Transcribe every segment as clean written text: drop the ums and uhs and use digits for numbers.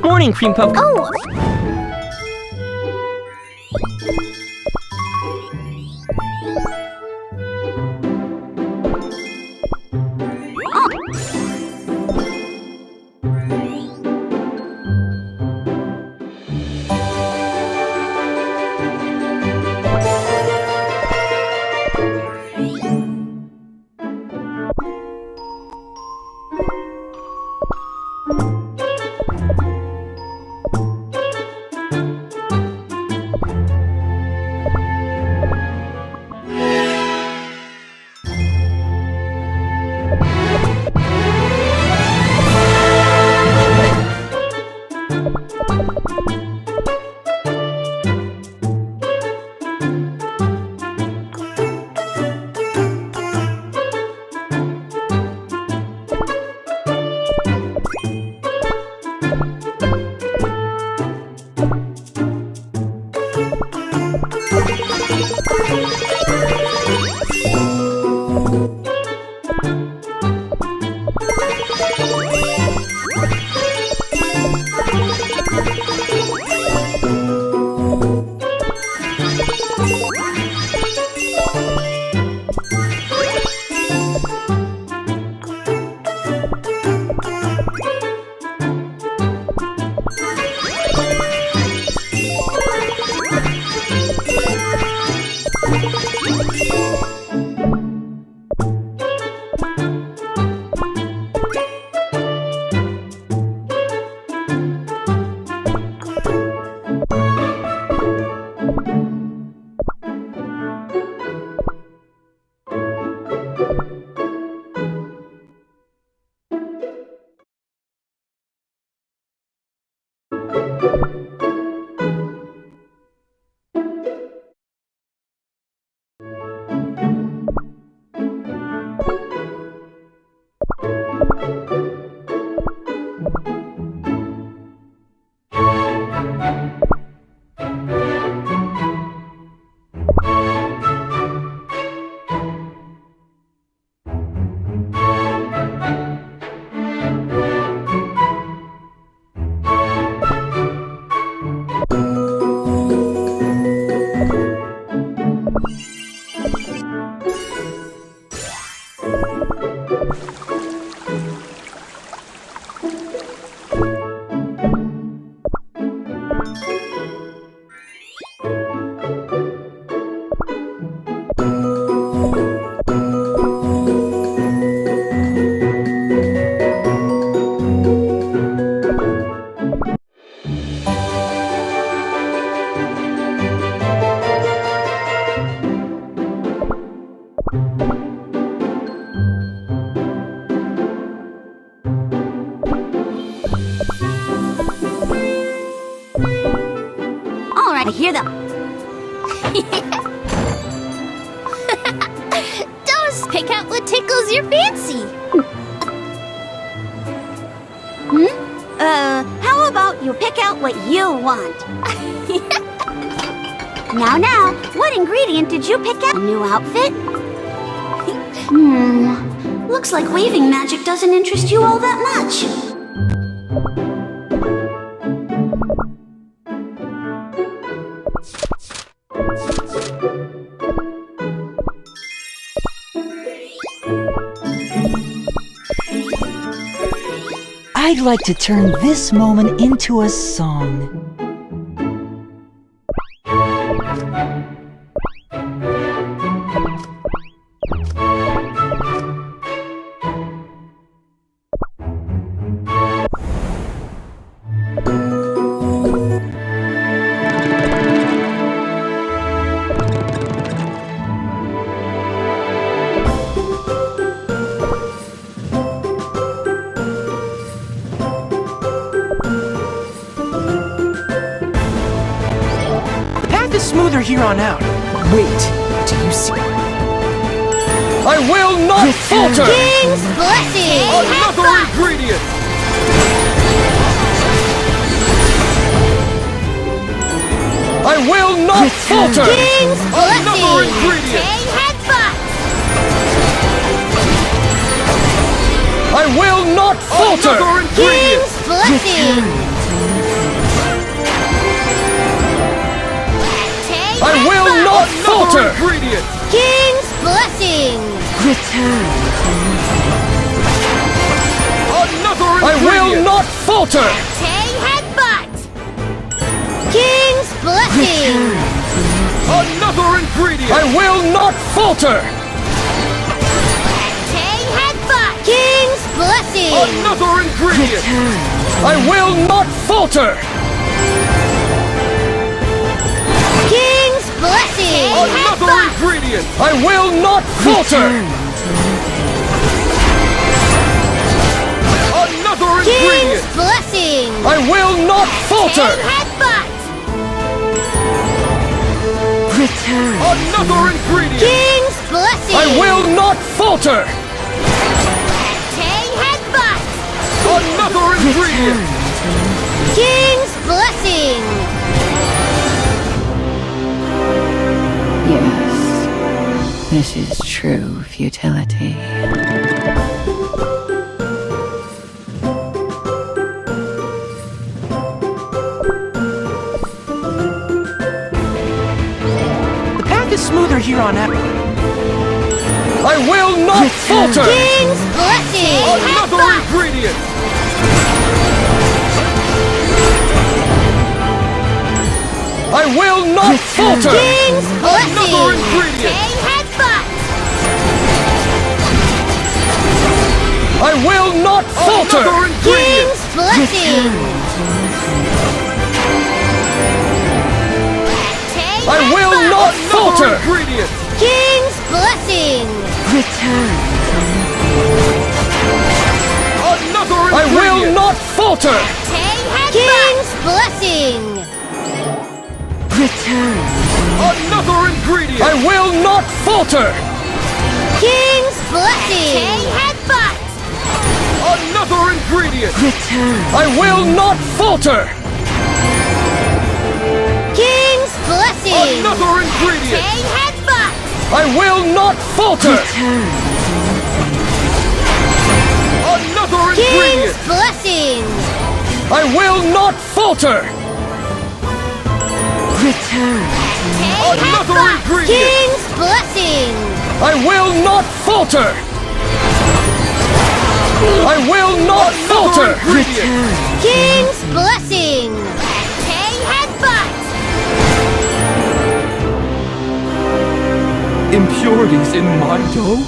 Morning, Cream Puff. Oh! I hear them. Just pick out what tickles your fancy. How about you pick out what you want? Now, what ingredient did you pick out? A new outfit? Looks like waving magic doesn't interest you all that much. I'd like to turn this moment into a song. Smoother here on out. Wait, do you see? I will not falter! King's blessing! Another ingredient! I will not falter! King's blessing! Another ingredient! Headbutt! I will not falter! Another ingredient! King's blessing! I will not falter! Ingredient. King's blessing! Return. Another ingredient! I will not falter! Headbutt! King's blessing! Another ingredient! I will not falter! Headbutt! King's blessing! Another ingredient! I will not falter! Blessing! Another ingredient! I will not falter! Another ingredient! King's blessing! I will not falter! Headbutt! Return. Another ingredient! King's blessing! I will not falter! Headbutt! Another ingredient! King's blessing! Yes, this is true futility. The path is smoother here on out. I will not falter! King's blessing! Another ingredient! I will not falter! King's blessing! Another ingredient! Headbutt! I will not falter! Another ingredient! King's blessing! I will not falter! Ingredient! King's blessing! Return. Another ingredient! I will not falter! King's blessing! Return. Another ingredient! I will not falter! King's blessing! Headbutt! Another ingredient! Return. I will not falter! King's blessing! Another ingredient! Headbutt! I will not falter! Return. Another King's ingredient! blessing! I will not falter! Return. Another ingredient! King's blessing! I will not falter! I will not falter! Return. King's blessing! Headbutt! Impurities in my dough?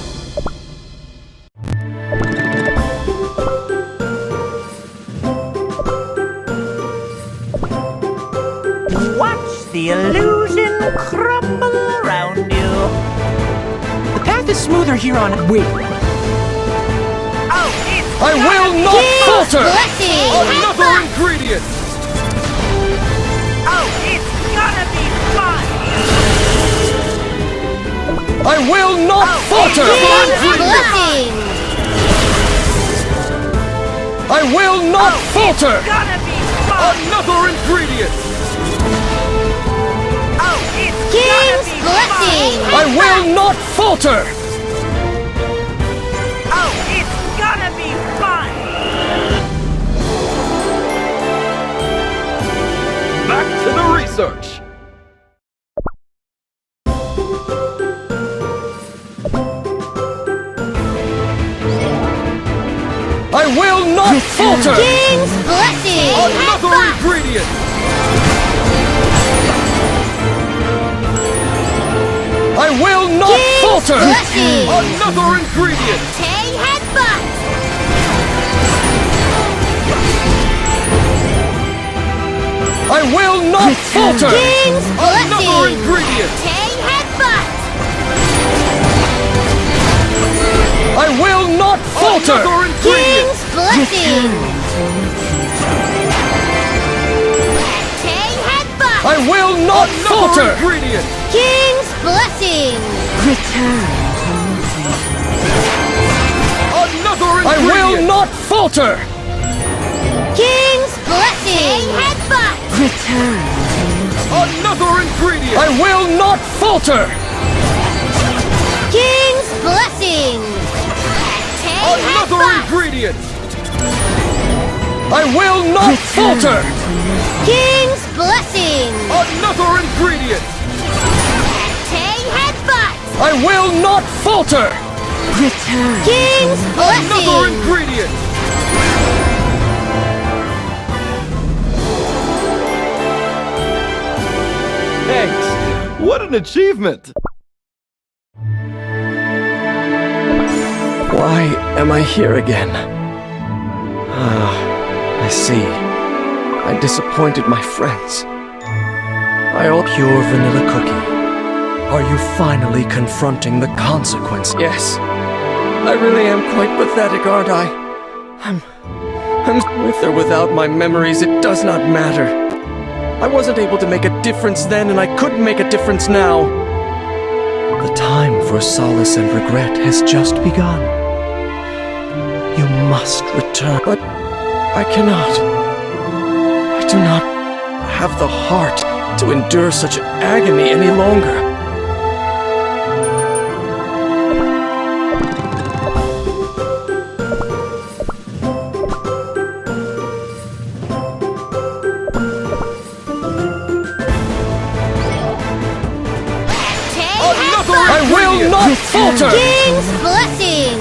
Watch the illusion crumble around you. The path is smoother here on. Wait. Oh, it's I will not falter! Blessing! Another ingredient! oh, it's gonna be fun. I will not falter! Blessing! I will not falter! Gonna be fun. Another ingredient! Oh, it's King's gonna be blessing! I will not falter! fun. Oh, it's gonna be fun. Back to the research! I will not falter! King's blessing! Another ingredient! I will not falter! blessing! Another ingredient! Headbutt! I will not falter! King's Another blessing! ingredient! Headbutt! I will not falter! Another ingredient! King's blessing! Headbutt! I will not falter! Ingredient! King's blessing! Return. Another ingredient! I will not falter! King's blessing! Headbutt! Return. Another ingredient! I will not falter! King's blessing! Another ingredient! I will not falter! King's blessing! Another ingredient! Headbutt! I will not falter! Return. King's Another blessing! ingredient! Thanks! What an achievement! Why am I here again? Ah, I see. I disappointed my friends. I owe pure vanilla cookie. Are you finally confronting the consequence? Yes. I really am quite pathetic, aren't I? I'm with or without my memories, it does not matter. I wasn't able to make a difference then, and I couldn't make a difference now. The time for solace and regret has just begun. You must return. But I cannot. I do not have the heart to endure such agony any longer. I will not falter! King's blessing!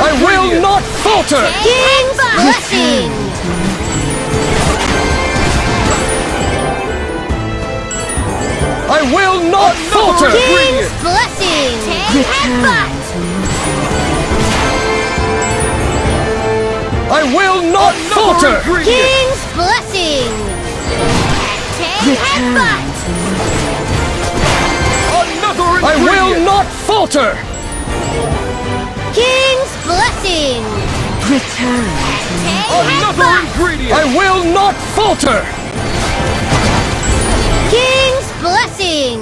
I will not falter! King's blessing! I will not falter! King's blessing! Headbutt! I will not falter! King's blessing! Headbutt! I will not falter! King's blessing! Return. Headbutt! I will not falter! King's blessing!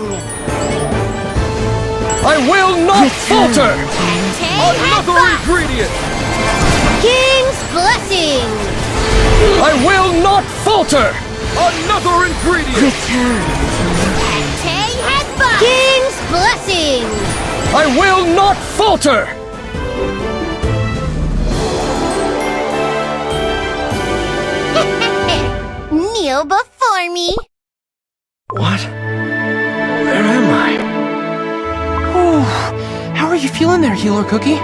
I will not falter! Another ingredient! King's blessing! I will not falter! Another ingredient! King's blessing! I will not falter! Kneel before me. What? Where am I? Whew. How are you feeling there, Healer Cookie?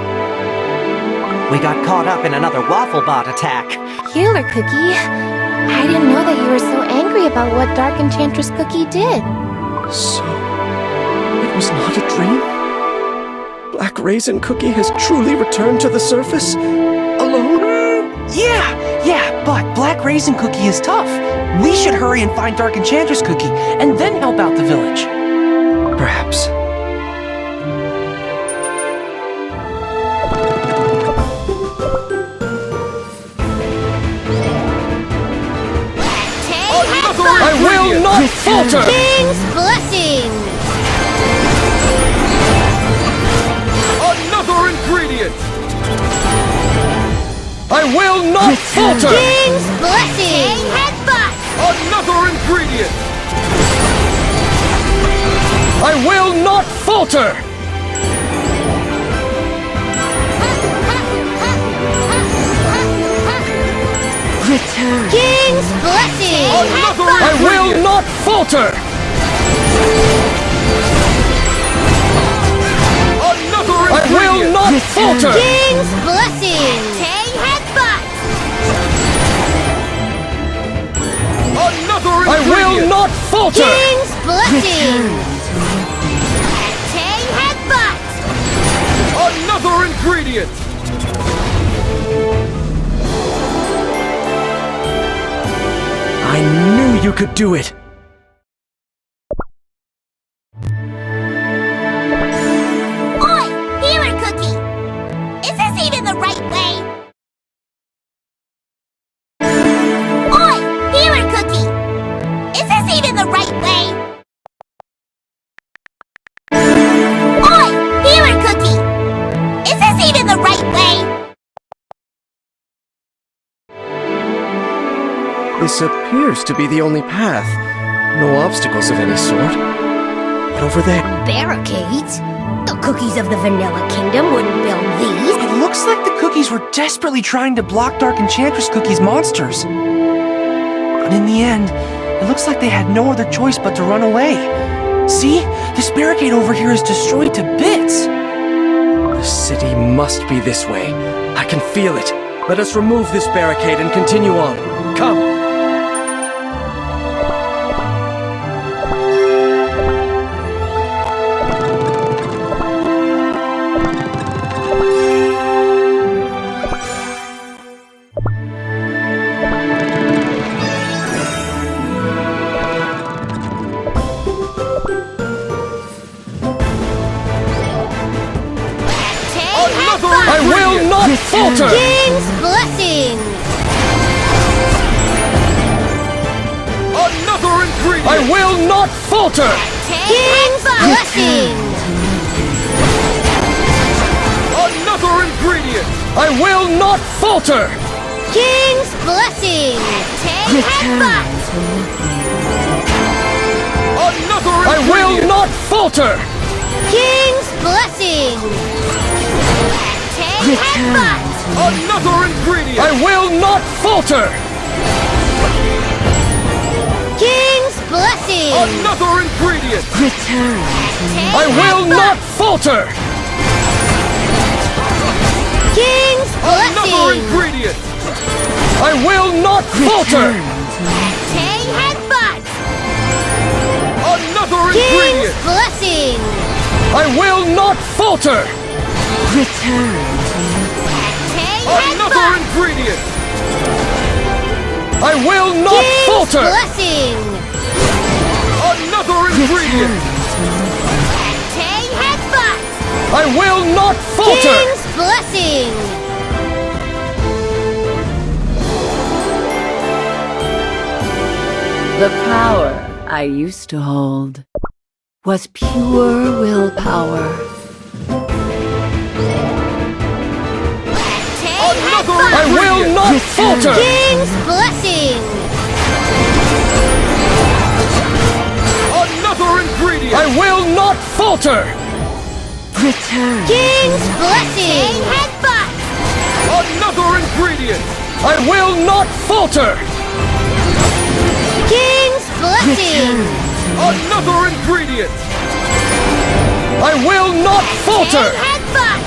We got caught up in another waffle bot attack. Healer Cookie, I didn't know that you were so angry about what Dark Enchantress Cookie did. So, it was not a dream? Black Raisin Cookie has truly returned to the surface? Alone? Yeah, but Black Raisin Cookie is tough. We should hurry and find Dark Enchantress Cookie, and then help out the village. Perhaps. I will not falter! King's blessing! Another ingredient! I will not falter! King's blessing! Headbutt! Another ingredient! I will not falter! Return. King's blessing! I will not falter! I will not falter! King's blessing! Headbutt! I will not falter! King's blessing! Headbutt! Another ingredient! I knew you could do it! Oi! Healer Cookie! Is this even the right way? Oi! Healer Cookie! Is this even the right way? Oi! Healer Cookie! Is this even the right way? This appears to be the only path. No obstacles of any sort. But over there... Barricades? The cookies of the Vanilla Kingdom wouldn't build these. It looks like the cookies were desperately trying to block Dark Enchantress Cookie's monsters. But in the end, it looks like they had no other choice but to run away. See? This barricade over here is destroyed to bits. The city must be this way. I can feel it. Let us remove this barricade and continue on. Come! I will not falter! King's blessing! Another ingredient! I will not falter! King's blessing! Another ingredient! I will not falter! King's blessing! Headbutt! Another ingredient! I will not falter! King's blessing! Headbutt! Another ingredient! I will not falter! King's blessing! Another ingredient! Return. I will not falter! King's Another blessing! ingredient! I will not falter! Headbutt! Another King's ingredient! blessing! I will not falter! Return. Another Headbutt! ingredient! I will not King's falter! blessing! Another ingredient! Headbutt! I will not falter! King's blessing! The power I used to hold. was pure willpower. I will not falter! King's blessing! Another ingredient! I will not falter! Return. King's blessing! Headbutt! Another ingredient! I will not falter! King's blessing! Another ingredient! I will not falter! Headbutt!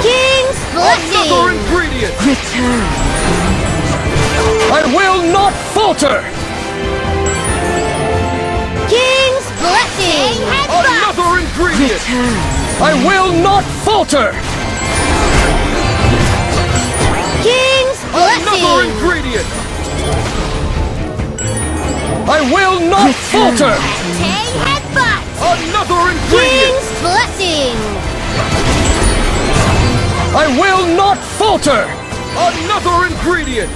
King's blessing! Another ingredient! Return. I will not falter! King's blessing! Headbutt! Another ingredient! Return. I will not falter! King's Another blessing! ingredient! I will not falter! Headbutt! Another ingredient! King's blessing! I will not falter! Another ingredient!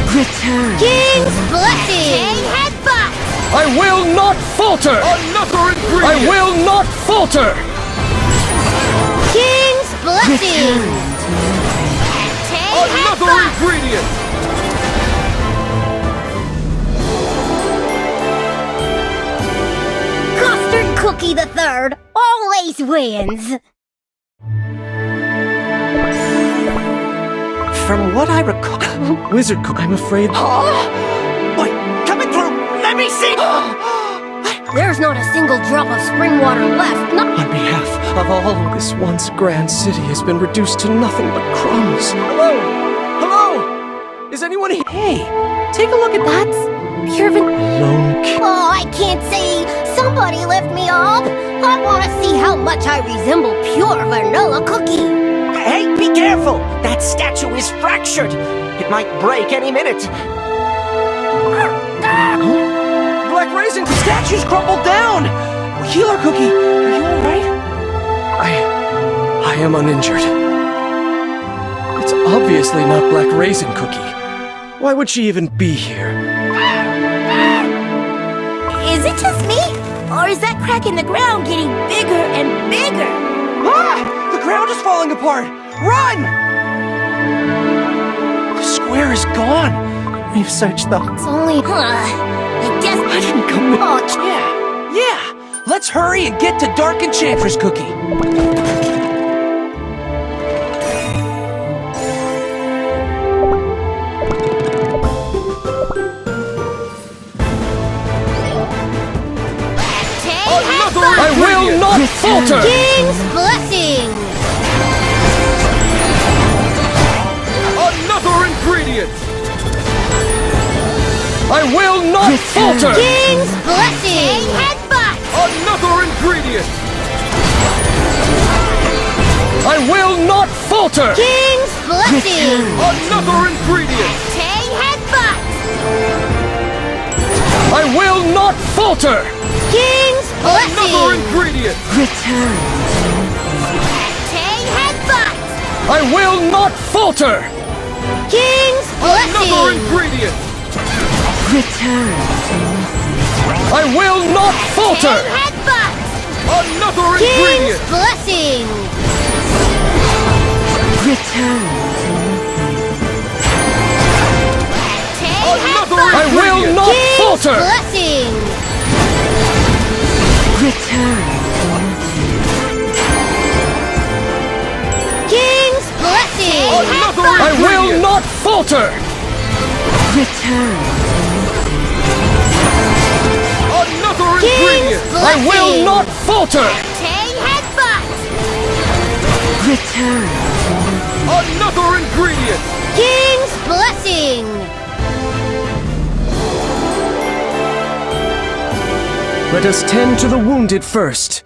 Return. King's blessing! Headbutt! I will not falter! Another ingredient! I will not falter! King's blessing! Another Headbutt! ingredient! Custard Cookie the Third always wins! From what I recall... Wizard Cook, I'm afraid... Wait, coming through! Let me see! There's not a single drop of spring water left. On behalf of all, this once grand city has been reduced to nothing but crumbs. Hello? Hello? Is anyone here? Hey, take a look at that. That's pure Lone King. Oh, I can't see. Somebody lift me up. I want to see how much I resemble pure vanilla cookie. Hey, be careful! That statue is fractured. It might break any minute. Black Raisin, the statue's crumbled down! Healer Cookie, are you alright? I am uninjured. It's obviously not Black Raisin Cookie. Why would she even be here? Is it just me? Or is that crack in the ground getting bigger and bigger? Ah! The ground is falling apart! Run! The square is gone. We've searched the... It's only... I guess I didn't come with... Oh, Yeah! Let's hurry and get to Dark Enchantress Cookie. I will not falter! King's blessing! Another ingredient! I will not falter! King's blessing! Headbutt! Another ingredient! I will not falter! King's blessing! Another ingredient! Headbutt! I will not falter! King's Another blessing! ingredient! Return. Headbutt! I will not falter! King's Another blessing! ingredient! Return. I will not falter! Headbutt! Another King's ingredient! blessing! Return. Another I will not King's falter! blessing! Return. King's blessing! Another Headbutt! I will not falter! Return. Another King's ingredient! I blessing! will not falter! Headbutt! Return. Another ingredient! King's blessing! Let us tend to the wounded first.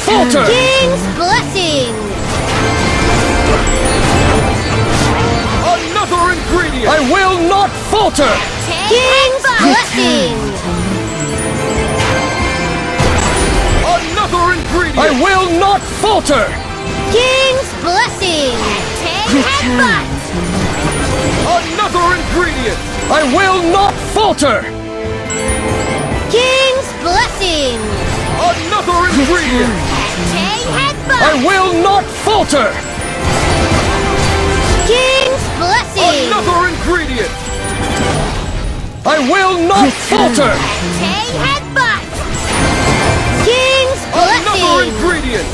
falter! King's blessing! Another ingredient! I will not falter! King's blessing! Another ingredient! I will not falter! King's blessing! Headbutt! Another ingredient! I will not falter! King's blessing! Another ingredient! Headbutt! I will not falter! King's blessing! Another ingredient! I will not falter! Headbutt! King's Another blessing! ingredient!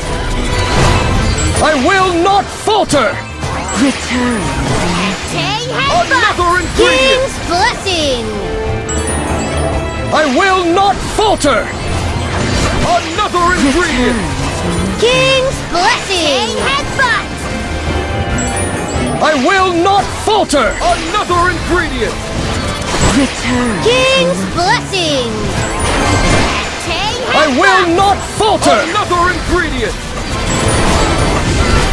I will not falter! Return. Headbutt! Another ingredient! King's blessing! I will not falter! Another ingredient! King's blessing! Headbutt! I will not falter! Another ingredient! Return. King's blessing! I will not falter! Another ingredient!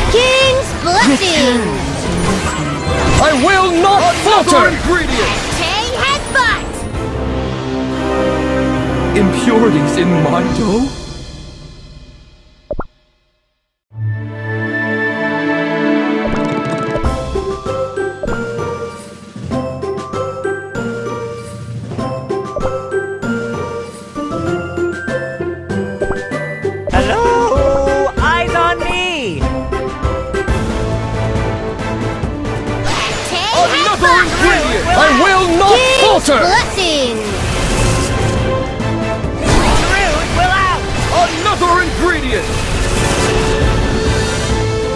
King's blessing! I will not falter! Ingredient! Headbutt! Impurities in my dough? Hello! Eyes on me! Another ingredient! I will not King's falter! blessing! Screwed will out! Another ingredient!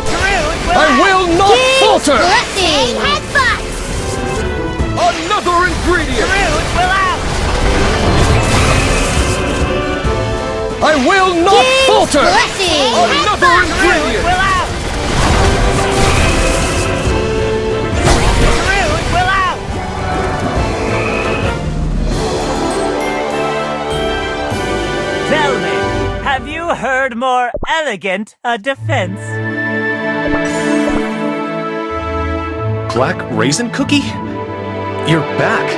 Screwed will I out! will not King's falter! blessing! Headbutt! Another ingredient! Screwed will out! I will not King's falter! blessing! Another Headbutt! Screwed ingredient! will out! Screwed will out! Tell me, have you heard more elegant a defense? Black Raisin Cookie? You're back.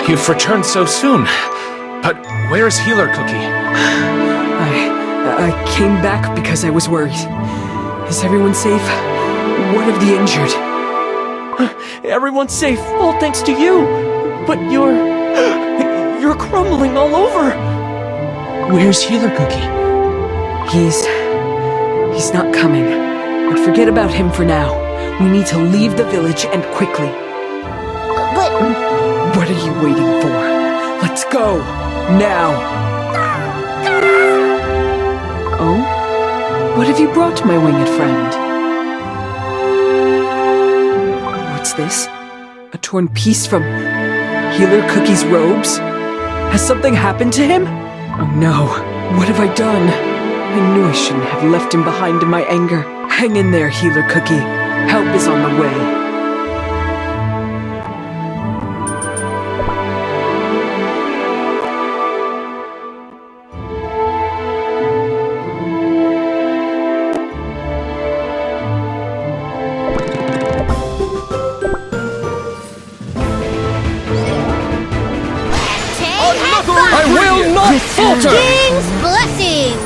You've returned so soon. But where's Healer Cookie? I came back because I was worried. Is everyone safe? What of the injured? Everyone's safe, all thanks to you! But you're crumbling all over! Where's Healer Cookie? He's not coming. But forget about him for now. We need to leave the village and quickly. But What are you waiting for? Let's go! Now! Oh? What have you brought, my winged friend? What's this? A torn piece from Healer Cookie's robes? Has something happened to him? Oh no, what have I done? I knew I shouldn't have left him behind in my anger. Hang in there, Healer Cookie. Help is on the way. I will not falter! King's blessing!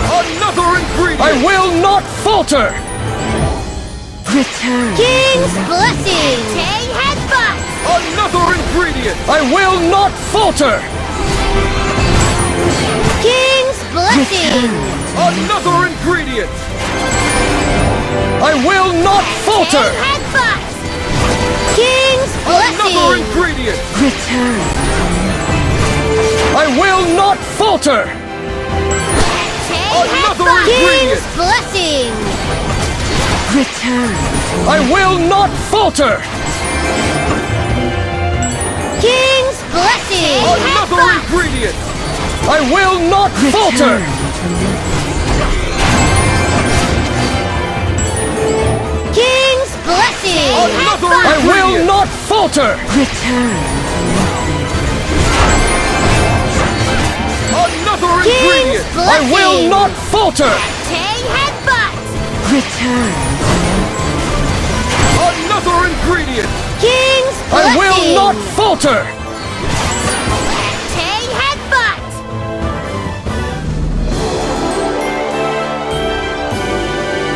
Another ingredient! I will not falter! Return. King's blessing! Headbutt! Another ingredient! I will not falter! King's blessing! Another ingredient! I will not falter! Headbutt! King's Another blessing! ingredient! Return. I will not falter! Another Headbutt! ingredient! King's blessing! Return. I will not falter! King's blessing! Another Headbutt! ingredient! I will not falter! King's blessing! Another Headbutt! I will not falter! Return. Another ingredient! I will not falter! Tay headbutt! Return. Another ingredient! King's I will blessing! not falter! Tay headbutt!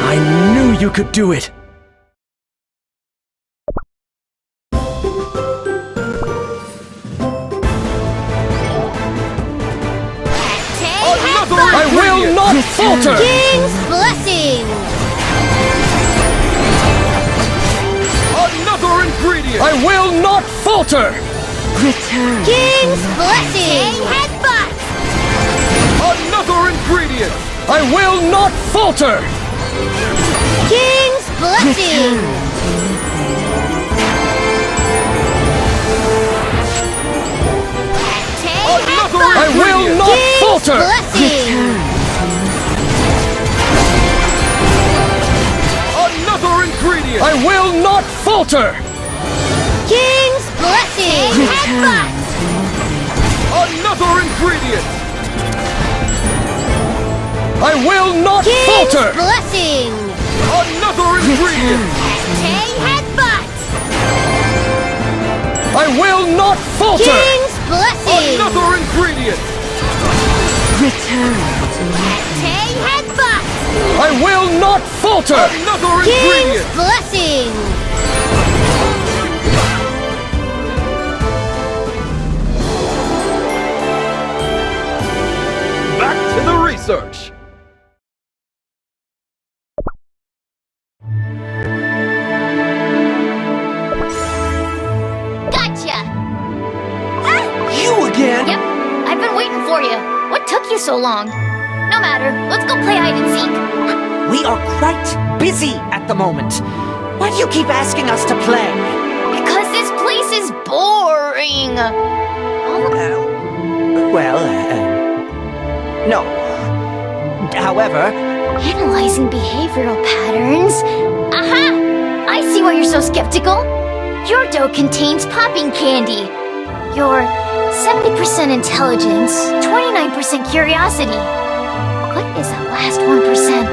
I knew you could do it! Tay Another headbutt! I will not falter! King's blessing! Another ingredient! I will not falter! Return. King's blessing! Tay headbutt! Another ingredient! I will not falter! King's blessing! Tay Another headbutt! I will not King's falter! blessing! Another ingredient! I will not falter! King's blessing! Headbutt! Another ingredient! I will not King's falter! blessing! Another ingredient! Tay headbutt! I will not falter! King's blessing! Another ingredient! Return. Tay headbutt! I will not falter! Another King's ingredient! blessing! Back to the research! Gotcha! You again? Yep, I've been waiting for you. What took you so long? No matter, let's go play hide and seek. We are quite busy at the moment. Why do you keep asking us to play? Because this place is boring. Oh, No. However, analyzing behavioral patterns. Aha! I see why you're so skeptical. Your dough contains popping candy. You're 70% intelligence, 29% curiosity. What is that last 1%?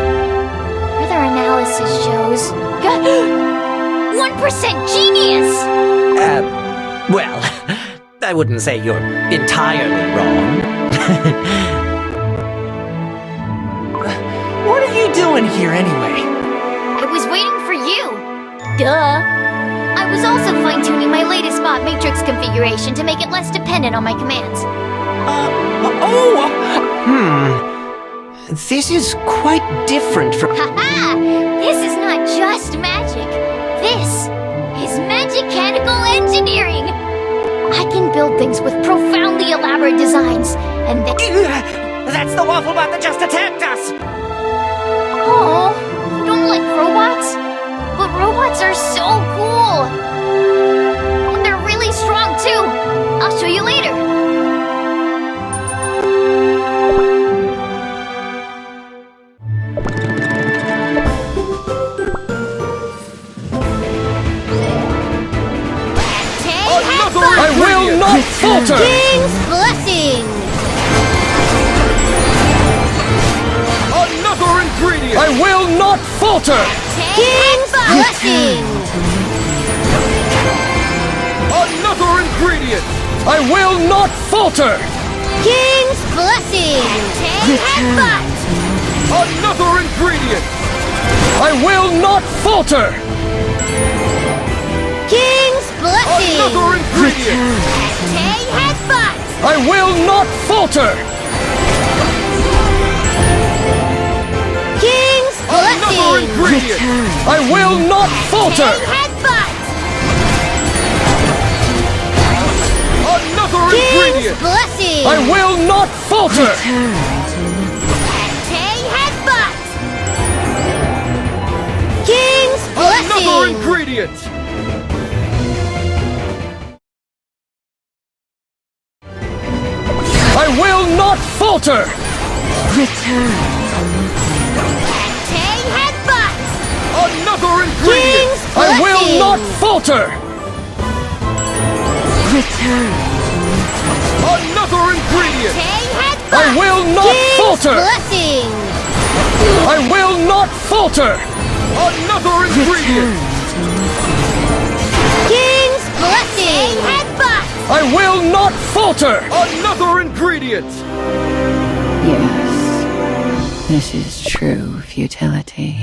Further analysis shows 1% genius! well, I wouldn't say you're entirely wrong. What are you doing here anyway? I was waiting for you. Duh. I was also fine-tuning my latest bot matrix configuration to make it less dependent on my commands. This is quite different from... Haha! This is not just magic. This is magicanical engineering. I can build things with profoundly elaborate designs, and That's the waffle bot that just attacked us! Oh, you don't like robots? But robots are so cool! And they're really strong, too! I'll show you later! Tay Another headbutt! I will not falter! King's blessing! Another ingredient! I will not falter! King's blessing! Another ingredient! I will not falter! King's blessing! Tay headbutt! Another ingredient! I will not falter! King's blessing! Another ingredient! Tay headbutt! I will not falter! King's Another blessing! ingredient! I will not falter! Tay headbutt! Another King's ingredient! blessing! I will not falter! Tay headbutt! King's Another blessing! ingredient! I will not falter! Return. Tay headbutt! Another ingredient! King's I will blessing! not falter! Return. Another ingredient! Tay headbutt! box! I will not King's falter! blessing! I will not falter! Another ingredient! King's blessing! Headbutt! I will not falter! Another ingredient! Yes, this is true futility.